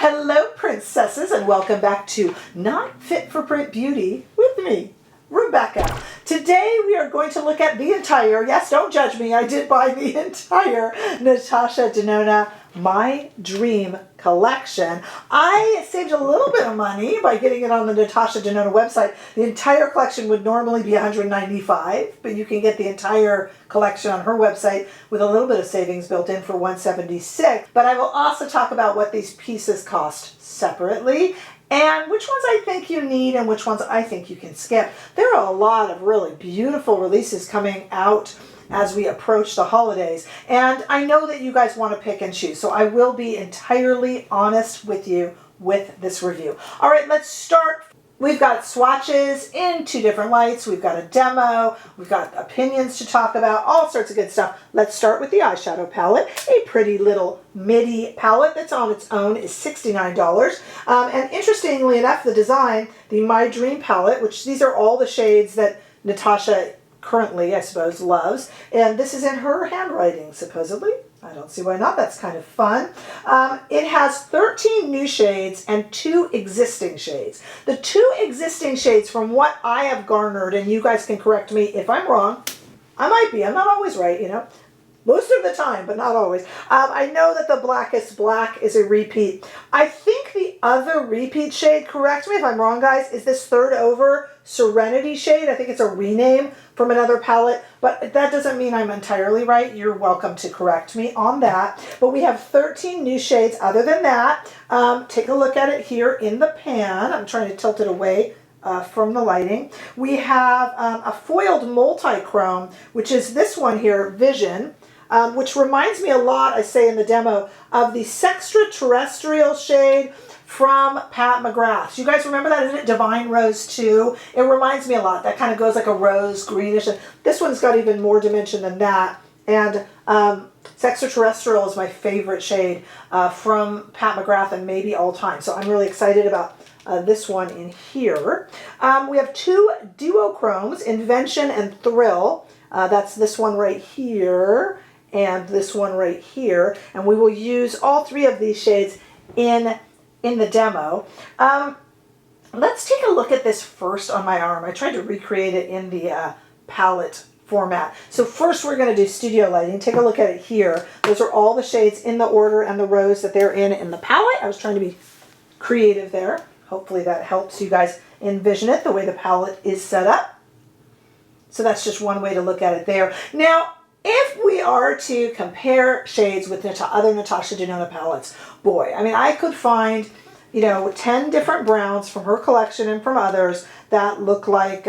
Hello, princesses, and welcome back to Not Fit for Print Beauty with me, Rebecca. Today we are going to look at the entire, yes, don't judge me, I did buy the entire Natasha Denona My Dream collection. I saved a little bit of money by getting it on the Natasha Denona website. The entire collection would normally be $195, but you can get the entire collection on her website with a little bit of savings built in for $176. But I will also talk about what these pieces cost separately and which ones I think you need and which ones I think you can skip. There are a lot of really beautiful releases coming out as we approach the holidays, and I know that you guys want to pick and choose, so I will be entirely honest with you with this review. All right, let's start. We've got swatches in two different lights. We've got a demo. We've got opinions to talk about, all sorts of good stuff. Let's start with the eyeshadow palette. A pretty little midi palette that's on its own is $69. And interestingly enough, the design, the My Dream palette, which these are all the shades that Natasha currently, I suppose, loves. And this is in her handwriting, supposedly. I don't see why not. That's kind of fun. It has 13 new shades and 2 existing shades. The 2 existing shades, from what I have garnered, and you guys can correct me if I'm wrong, I might be. I'm not always right, you know. Most of the time, but not always. I know that the Blackest Black is a repeat. I think the other repeat shade, correct me if I'm wrong, guys, is this third over Serenity shade. I think it's a rename from another palette, but that doesn't mean I'm entirely right. You're welcome to correct me on that. But we have 13 new shades. Other than that, take a look at it here in the pan. I'm trying to tilt it away from the lighting. We have a foiled multi-chrome, which is this one here, Vision. Which reminds me a lot, I say in the demo, of the Sextraterrestrial shade from Pat McGrath. You guys remember that? Isn't it Divine Rose 2? It reminds me a lot. That kind of goes like a rose greenish. And this one's got even more dimension than that. And Sextraterrestrial is my favorite shade from Pat McGrath and maybe all time. So I'm really excited about this one in here. We have 2 duochromes, Invention and Thrill. That's this one right here and this one right here, and we will use all 3 of these shades in the demo. Let's take a look at this first on my arm. I tried to recreate it in the palette format. So first we're going to do studio lighting. Take a look at it here. Those are all the shades in the order and the rows that they're in the palette. I was trying to be creative there. Hopefully that helps you guys envision it the way the palette is set up. So that's just one way to look at it there. Now, if we are to compare shades with other Natasha Denona palettes, boy, I mean, I could find, 10 different browns from her collection and from others that look like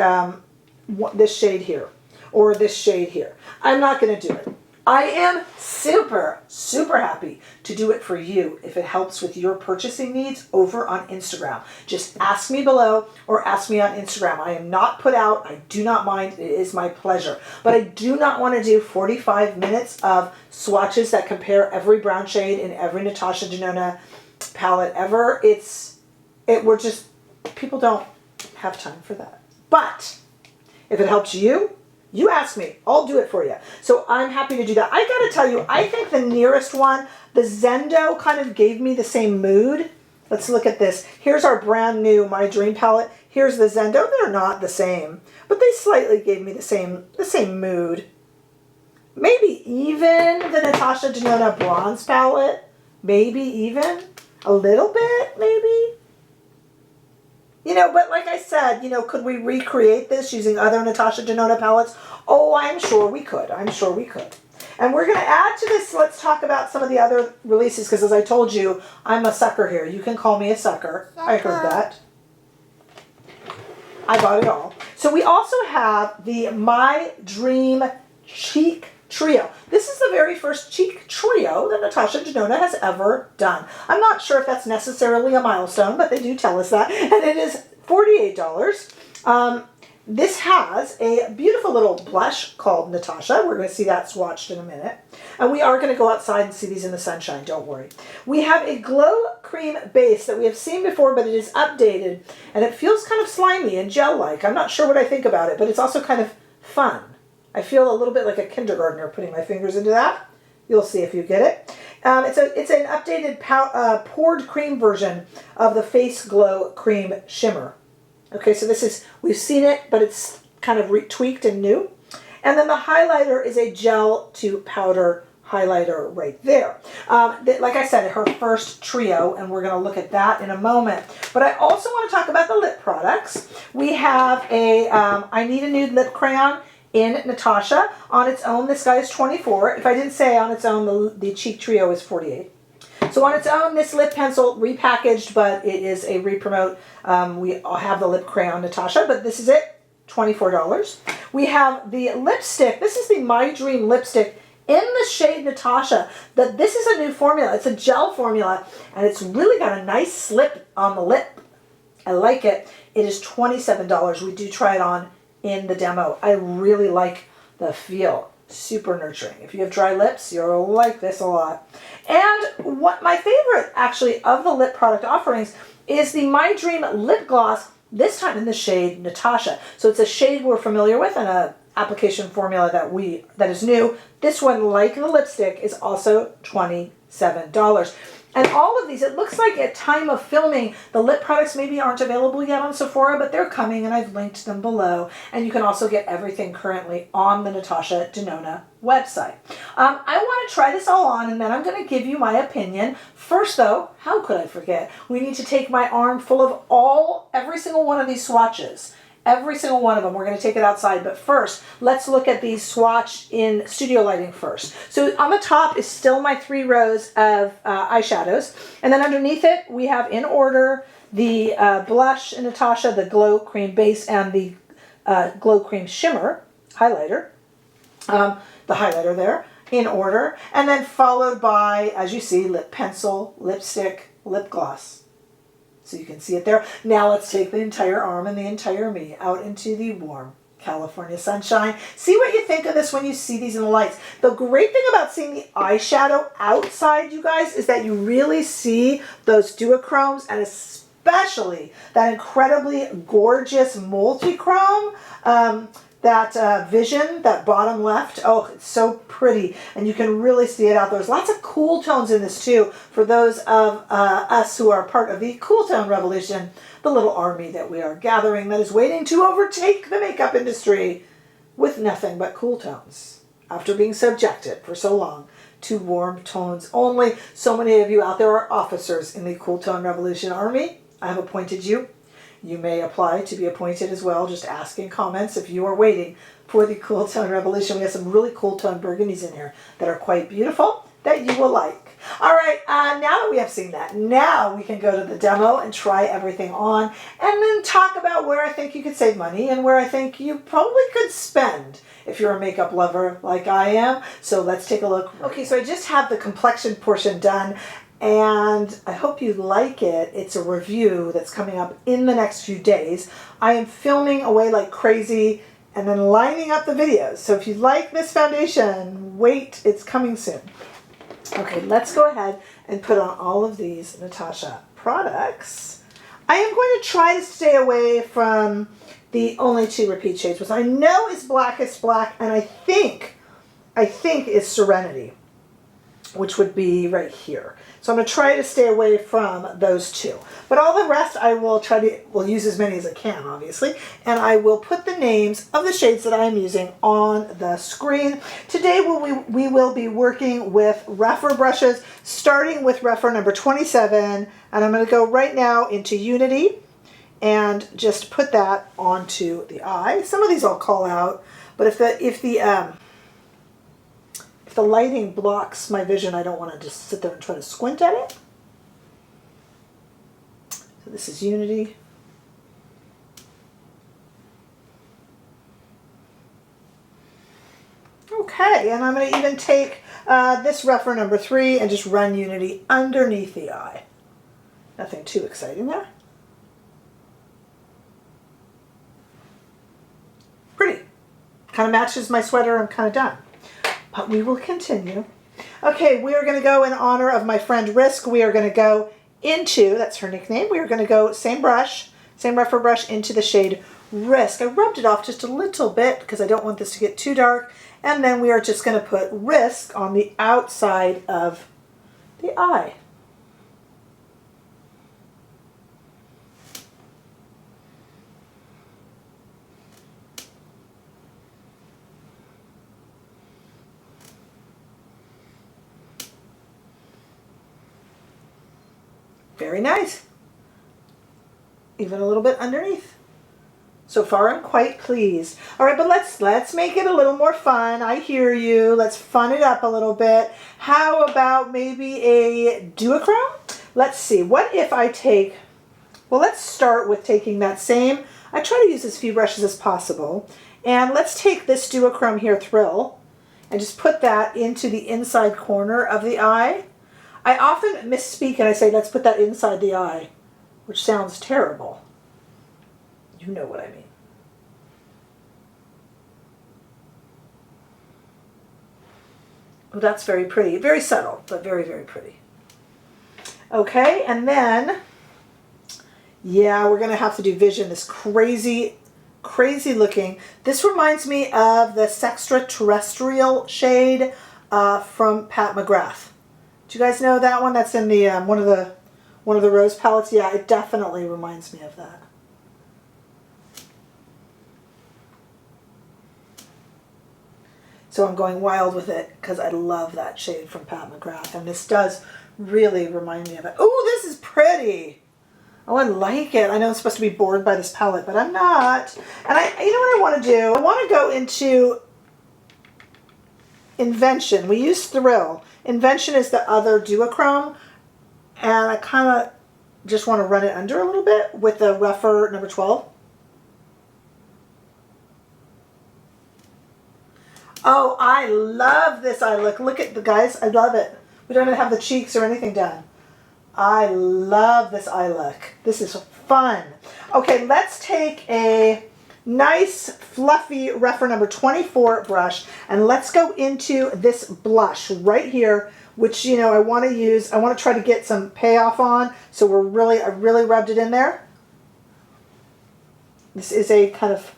this shade here or this shade here. I'm not going to do it. I am super, super happy to do it for you if it helps with your purchasing needs over on Instagram. Just ask me below or ask me on Instagram. I am not put out. I do not mind. It is my pleasure. But I do not want to do 45 minutes of swatches that compare every brown shade in every Natasha Denona palette ever. People don't have time for that. But if it helps you, you ask me, I'll do it for you. So I'm happy to do that. I gotta tell you, I think the nearest one, the Zendo, kind of gave me the same mood. Let's look at this. Here's our brand new My Dream palette. Here's the Zendo. They're not the same, but they slightly gave me the same mood. Maybe even the Natasha Denona bronze palette. Maybe even a little bit, maybe. But like I said, could we recreate this using other Natasha Denona palettes? Oh, I'm sure we could. I'm sure we could. And we're going to add to this, let's talk about some of the other releases, because as I told you, I'm a sucker here. You can call me a sucker. I heard that. I bought it all. So we also have the My Dream Cheek Trio. This is the very first cheek trio that Natasha Denona has ever done. I'm not sure if that's necessarily a milestone, but they do tell us that. And it is $48. This has a beautiful little blush called Natasha. We're going to see that swatched in a minute. And we are going to go outside and see these in the sunshine, don't worry. We have a glow cream base that we have seen before, but it is updated. And it feels kind of slimy and gel-like. I'm not sure what I think about it, but it's also kind of fun. I feel a little bit like a kindergartner putting my fingers into that. You'll see if you get it. It's an updated poured cream version of the Face Glow Cream Shimmer. Okay, so we've seen it, but it's kind of tweaked and new. And then the highlighter is a gel to powder highlighter right there. Like I said, her first trio, and we're going to look at that in a moment. But I also want to talk about the lip products. We have a I Need a Nude Lip Crayon in Natasha. On its own, this guy is $24. If I didn't say on its own, the cheek trio is $48. So on its own, this lip pencil, repackaged, but it is a re-promote. We all have the lip crayon Natasha, but this is it, $24. We have the lipstick. This is the My Dream lipstick in the shade Natasha. This is a new formula. It's a gel formula, and it's really got a nice slip on the lip. I like it. It is $27. We do try it on in the demo. I really like the feel. Super nurturing. If you have dry lips, you'll like this a lot. And what my favorite, actually, of the lip product offerings is the My Dream Lip Gloss, this time in the shade Natasha. So it's a shade we're familiar with and a application formula that is new. This one, like the lipstick, is also $27. And all of these, it looks like at time of filming, the lip products maybe aren't available yet on Sephora, but they're coming, and I've linked them below. And you can also get everything currently on the Natasha Denona website. I want to try this all on, and then I'm going to give you my opinion. First, though, how could I forget? We need to take my arm full of every single one of these swatches. Every single one of them. We're going to take it outside. But first, let's look at these swatch in studio lighting first. So on the top is still my 3 rows of eyeshadows. And then underneath it, we have in order the blush in Natasha, the Glow Cream Base, and the Glow Cream Shimmer highlighter. The highlighter there in order. And then followed by, as you see, lip pencil, lipstick, lip gloss. So you can see it there. Now let's take the entire arm and the entire me out into the warm California sunshine. See what you think of this when you see these in the lights. The great thing about seeing the eyeshadow outside, you guys, is that you really see those duochromes, and especially that incredibly gorgeous multi-chrome. That vision, that bottom left, oh, it's so pretty. And you can really see it out. There's lots of cool tones in this too, for those of us who are part of the cool tone revolution, the little army that we are gathering that is waiting to overtake the makeup industry with nothing but cool tones after being subjected for so long to warm tones only. So many of you out there are officers in the cool tone revolution army. I have appointed you. You may apply to be appointed as well. Just ask in comments if you are waiting for the cool tone revolution. We have some really cool tone burgundies in here that are quite beautiful that you will like. All right, now that we have seen that, now we can go to the demo and try everything on, and then talk about where I think you could save money and where I think you probably could spend if you're a makeup lover like I am. So let's take a look. Okay, so I just have the complexion portion done, and I hope you like it. It's a review that's coming up in the next few days. I am filming away like crazy and then lining up the videos. So if you like this foundation, wait, it's coming soon. Okay, let's go ahead and put on all of these Natasha products. I am going to try to stay away from the only 2 repeat shades, which I know is Blackest Black, and I think is Serenity, which would be right here. So I'm going to try to stay away from those 2. But all the rest I will use as many as I can, obviously. And I will put the names of the shades that I am using on the screen. Today we will be working with Rephr brushes, starting with Rephr number 27. And I'm going to go right now into Unity and just put that onto the eye. Some of these I'll call out, but if the lighting blocks my vision, I don't want to just sit there and try to squint at it. So this is Unity. Okay, and I'm going to even take this Rephr number 3 and just run Unity underneath the eye. Nothing too exciting there. Pretty. Kind of matches my sweater. I'm kind of done. But we will continue. Okay, we are going to go in honor of my friend Risk. We are going to go into, that's her nickname, we are going to go same brush, same Rephr brush into the shade Risk. I rubbed it off just a little bit because I don't want this to get too dark. And then we are just going to put Risk on the outside of the eye. Very nice. Even a little bit underneath. So far, I'm quite pleased. All right, but let's make it a little more fun. I hear you. Let's fun it up a little bit. How about maybe a duochrome? Let's see. What if I take, well, let's start with taking that same, I try to use as few brushes as possible. And let's take this duochrome here, Thrill, and just put that into the inside corner of the eye. I often misspeak and I say, let's put that inside the eye, which sounds terrible. You know what I mean. Oh, that's very pretty. Very subtle, but very, very pretty. Okay, and then, yeah, we're going to have to do Vision, this crazy, crazy looking. This reminds me of the Sextraterrestrial shade from Pat McGrath. Do you guys know that one? That's in the one of the rose palettes. Yeah, it definitely reminds me of that. So I'm going wild with it because I love that shade from Pat McGrath. And this does really remind me of it. Oh, this is pretty. Oh, I like it. I know I'm supposed to be bored by this palette, but I'm not. And you know what I want to do? I want to go into Invention. We use Thrill. Invention is the other duochrome. And I kind of just want to run it under a little bit with the Rephr number 12. Oh, I love this eye look. Look at the guys. I love it. We don't even have the cheeks or anything done. I love this eye look. This is fun. Okay, let's take a nice fluffy Rephr number 24 brush and let's go into this blush right here, which, you know, I want to use. I want to try to get some payoff on. So I really rubbed it in there. This is a kind of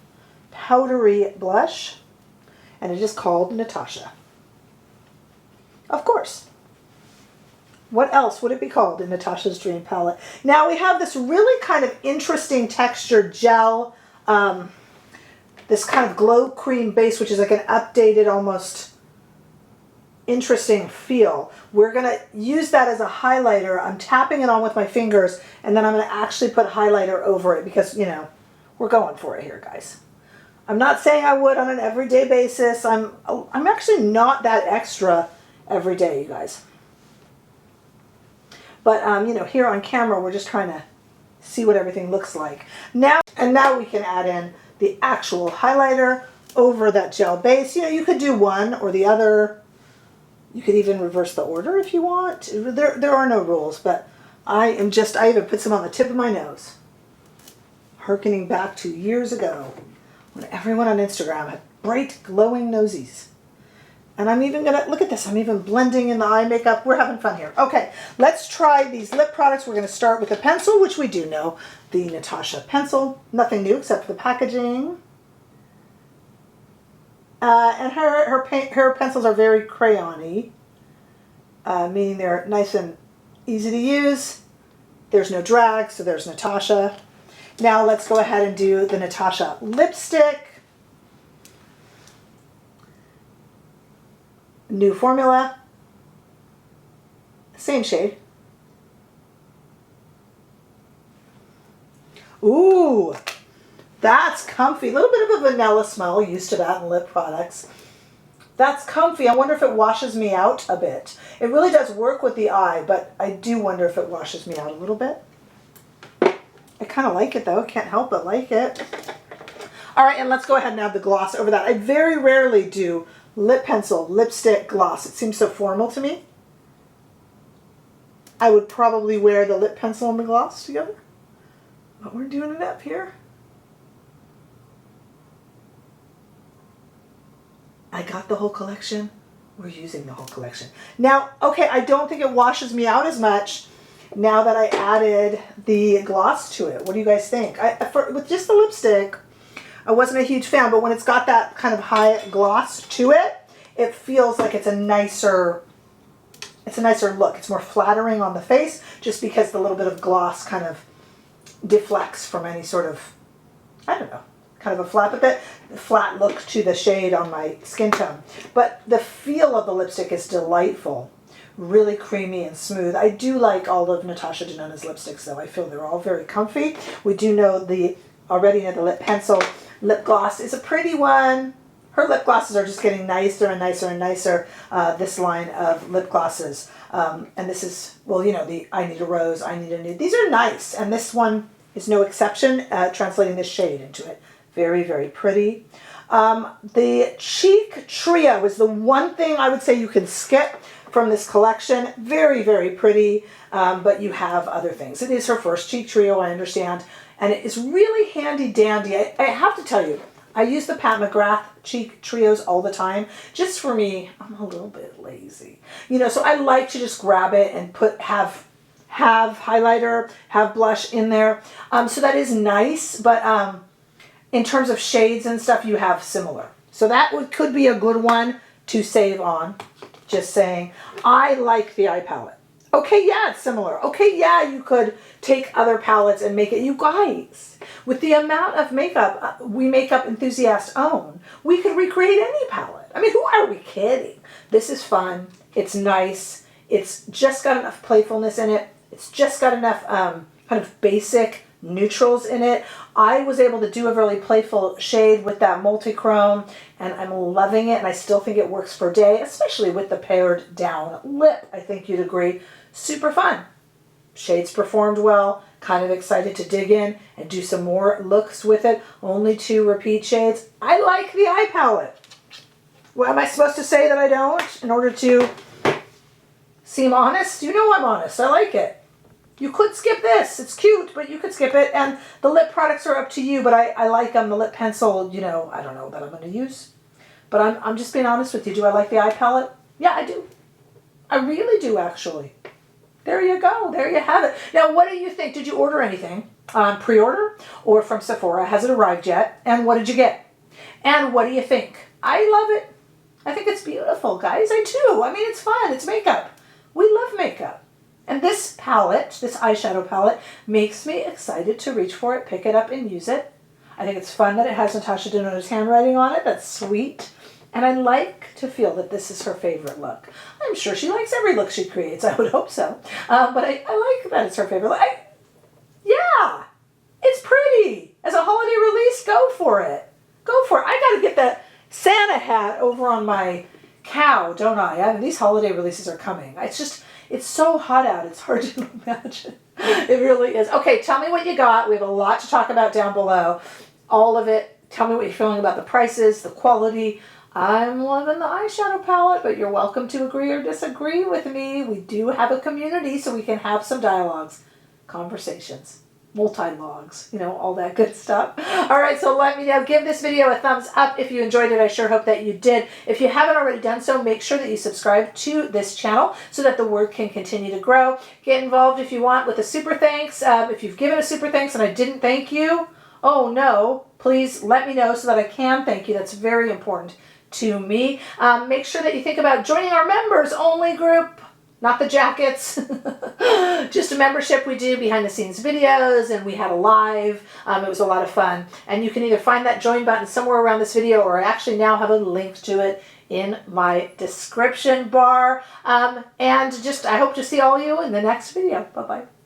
powdery blush. And it is called Natasha. Of course. What else would it be called in Natasha's Dream Palette? Now we have this really kind of interesting textured gel, this kind of glow cream base, which is like an updated, almost interesting feel. We're going to use that as a highlighter. I'm tapping it on with my fingers, and then I'm going to actually put highlighter over it because, you know, we're going for it here, guys. I'm not saying I would on an everyday basis. I'm actually not that extra every day, you guys. But, you know, here on camera, we're just trying to see what everything looks like. Now we can add in the actual highlighter over that gel base. You know, you could do one or the other. You could even reverse the order if you want. There are no rules, but I even put some on the tip of my nose. Harkening back to years ago, when everyone on Instagram had bright, glowing nosies. And I'm even gonna, look at this, I'm even blending in the eye makeup. We're having fun here. Okay, let's try these lip products. We're gonna start with a pencil, which we do know, the Natasha pencil. Nothing new except for the packaging. And her pencils are very crayon-y, meaning they're nice and easy to use. There's no drag, so there's Natasha. Now let's go ahead and do the Natasha lipstick. New formula. Same shade. Ooh, that's comfy. A little bit of a vanilla smell, used to that in lip products. That's comfy. I wonder if it washes me out a bit. It really does work with the eye, but I do wonder if it washes me out a little bit. I kind of like it though. Can't help but like it. All right, and let's go ahead and add the gloss over that. I very rarely do lip pencil, lipstick, gloss. It seems so formal to me. I would probably wear the lip pencil and the gloss together. But we're doing it up here. I got the whole collection. We're using the whole collection. Now, okay, I don't think it washes me out as much now that I added the gloss to it. What do you guys think? With just the lipstick, I wasn't a huge fan, but when it's got that kind of high gloss to it, it feels like it's a nicer it's a nicer look. It's more flattering on the face just because the little bit of gloss kind of deflects from any sort of, I don't know, kind of a flat, but that flat look to the shade on my skin tone. But the feel of the lipstick is delightful, really creamy and smooth. I do like all of Natasha Denona's lipsticks though. I feel they're all very comfy. We do know already know the lip pencil lip gloss is a pretty one. Her lip glosses are just getting nicer and nicer and nicer, this line of lip glosses. And this is, well, you know, the I Need a Rose, I Need a Nude. These are nice, and this one is no exception, translating this shade into it. Very, very pretty. The Cheek Trio is the one thing I would say you can skip from this collection. Very, very pretty, but you have other things. It is her first Cheek Trio, I understand, and it is really handy dandy. I have to tell you, I use the Pat McGrath Cheek Trios all the time. Just for me, I'm a little bit lazy. You know, so I like to just grab it and have highlighter, have blush in there. So that is nice, but in terms of shades and stuff, you have similar. So that could be a good one to save on. Just saying. I like the eye palette. Okay, yeah, it's similar. Okay, yeah, you could take other palettes and make it. You guys, with the amount of makeup we makeup enthusiasts own, we could recreate any palette. I mean, who are we kidding? This is fun. It's nice. It's just got enough playfulness in it. It's just got enough kind of basic neutrals in it. I was able to do a really playful shade with that multi-chrome, and I'm loving it, and I still think it works for day, especially with the pared down lip. I think you'd agree. Super fun. Shades performed well. Kind of excited to dig in and do some more looks with it. Only 2 repeat shades. I like the eye palette. What am I supposed to say that I don't in order to seem honest? You know I'm honest. I like it. You could skip this. It's cute, but you could skip it. And the lip products are up to you, but I like them. The lip pencil, you know, I don't know that I'm going to use. But I'm just being honest with you. Do I like the eye palette? Yeah, I do. I really do, actually. There you go. There you have it. Now, what do you think? Did you order anything on pre-order or from Sephora? Has it arrived yet? And what did you get? And what do you think? I love it. I think it's beautiful, guys. I do. I mean, it's fun. It's makeup. We love makeup. And this palette, this eyeshadow palette, makes me excited to reach for it, pick it up, and use it. I think it's fun that it has Natasha Denona's handwriting on it. That's sweet. And I like to feel that this is her favorite look. I'm sure she likes every look she creates. I would hope so. But I like that it's her favorite look. Yeah, it's pretty. As a holiday release, go for it. Go for it. I got to get that Santa hat over on my cow, don't I? These holiday releases are coming. It's so hot out, it's hard to imagine. It really is. Okay, tell me what you got. We have a lot to talk about down below. All of it. Tell me what you're feeling about the prices, the quality. I'm loving the eyeshadow palette, but you're welcome to agree or disagree with me. We do have a community, so we can have some dialogues, conversations, multi-logs, you know, all that good stuff. All right, so let me know. Give this video a thumbs up if you enjoyed it. I sure hope that you did. If you haven't already done so, make sure that you subscribe to this channel so that the word can continue to grow. Get involved if you want with a super thanks. If you've given a super thanks and I didn't thank you, oh no, please let me know so that I can thank you. That's very important to me. Make sure that you think about joining our members only group. Not the jackets, just a membership we do behind the scenes videos, and we had a live. It was a lot of fun. And you can either find that join button somewhere around this video, or I actually now have a link to it in my description bar. And just, I hope to see all of you in the next video. Bye-bye.